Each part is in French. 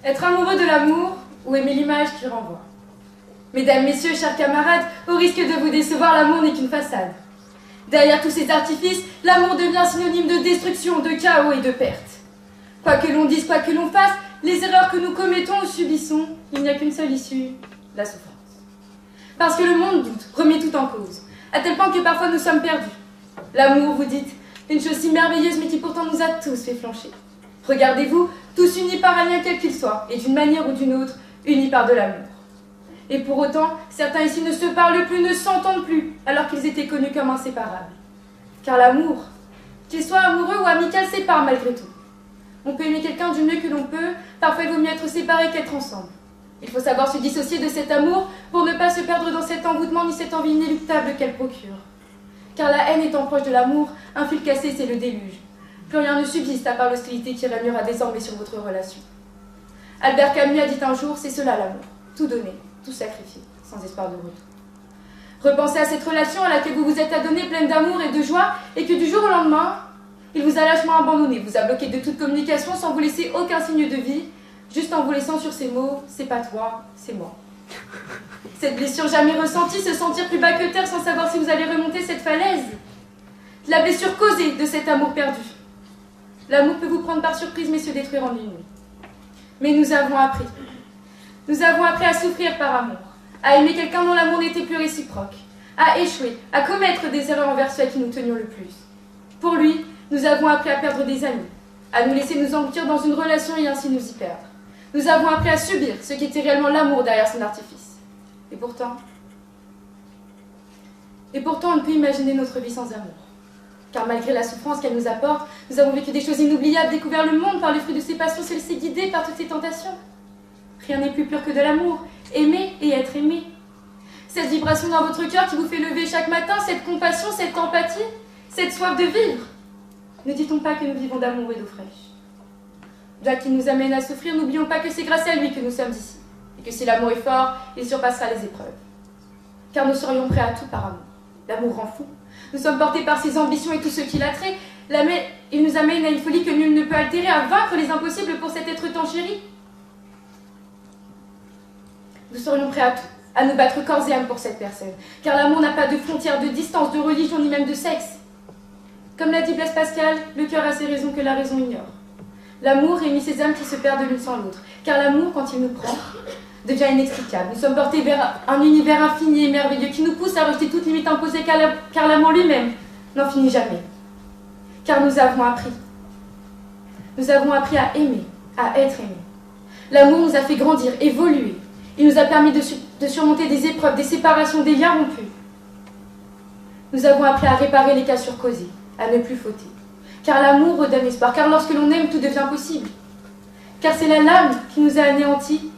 Être amoureux de l'amour ou aimer l'image qu'il renvoie. Mesdames, messieurs, chers camarades, au risque de vous décevoir, l'amour n'est qu'une façade. Derrière tous ces artifices, l'amour devient synonyme de destruction, de chaos et de perte. Quoi que l'on dise, quoi que l'on fasse, les erreurs que nous commettons ou subissons, il n'y a qu'une seule issue, la souffrance. Parce que le monde doute, remet tout en cause, à tel point que parfois nous sommes perdus. L'amour, vous dites, une chose si merveilleuse mais qui pourtant nous a tous fait flancher. Regardez-vous, tous unis par un lien quel qu'il soit, et d'une manière ou d'une autre, unis par de l'amour. Et pour autant, certains ici ne se parlent plus, ne s'entendent plus, alors qu'ils étaient connus comme inséparables. Car l'amour, qu'il soit amoureux ou amical, sépare malgré tout. On peut aimer quelqu'un du mieux que l'on peut, parfois il vaut mieux être séparés qu'être ensemble. Il faut savoir se dissocier de cet amour pour ne pas se perdre dans cet envoûtement ni cette envie inéluctable qu'elle procure. Car la haine étant proche de l'amour, un fil cassé c'est le déluge. Plus rien ne subsiste à part l'hostilité qui régnera désormais sur votre relation. Albert Camus a dit un jour, c'est cela l'amour, tout donner, tout sacrifier, sans espoir de retour. Repensez à cette relation à laquelle vous vous êtes adonné pleine d'amour et de joie, et que du jour au lendemain, il vous a lâchement abandonné, vous a bloqué de toute communication sans vous laisser aucun signe de vie, juste en vous laissant sur ces mots, c'est pas toi, c'est moi. Cette blessure jamais ressentie, se sentir plus bas que terre sans savoir si vous allez remonter cette falaise. La blessure causée de cet amour perdu. L'amour peut vous prendre par surprise mais se détruire en une nuit. Mais nous avons appris. Nous avons appris à souffrir par amour, à aimer quelqu'un dont l'amour n'était plus réciproque, à échouer, à commettre des erreurs envers ceux à qui nous tenions le plus. Pour lui, nous avons appris à perdre des amis, à nous laisser nous engloutir dans une relation et ainsi nous y perdre. Nous avons appris à subir ce qui était réellement l'amour derrière son artifice. Et pourtant, on ne peut imaginer notre vie sans amour. Car malgré la souffrance qu'elle nous apporte, nous avons vécu des choses inoubliables, découvert le monde par le fruit de ses passions, se laisser guider par toutes ses tentations. Rien n'est plus pur que de l'amour, aimer et être aimé. Cette vibration dans votre cœur qui vous fait lever chaque matin, cette compassion, cette empathie, cette soif de vivre. Ne dit-on pas que nous vivons d'amour et d'eau fraîche? Bien qu'il nous amène à souffrir, n'oublions pas que c'est grâce à lui que nous sommes ici. Et que si l'amour est fort, il surpassera les épreuves. Car nous serions prêts à tout par amour. L'amour rend fou. Nous sommes portés par ses ambitions et tout ce qui l'attrait. Il nous amène à une folie que nul ne peut altérer, à vaincre les impossibles pour cet être tant chéri. Nous serions prêts à tout, à nous battre corps et âme pour cette personne. Car l'amour n'a pas de frontières, de distance, de religion, ni même de sexe. Comme l'a dit Blaise Pascal, le cœur a ses raisons que la raison ignore. L'amour réunit ces âmes qui se perdent l'une sans l'autre. Car l'amour, quand il nous prend, devient inexplicable. Nous sommes portés vers un univers infini et merveilleux qui nous pousse à rejeter toute limite imposée car l'amour lui-même n'en finit jamais. Car nous avons appris. Nous avons appris à aimer, à être aimé. L'amour nous a fait grandir, évoluer. Il nous a permis de surmonter des épreuves, des séparations, des liens rompus. Nous avons appris à réparer les cassures causées, à ne plus fauter. Car l'amour redonne espoir, car lorsque l'on aime, tout devient possible. Car c'est la lame qui nous a anéantis,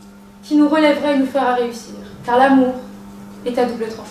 qui nous relèvera et nous fera réussir. Car l'amour est à double tranchant.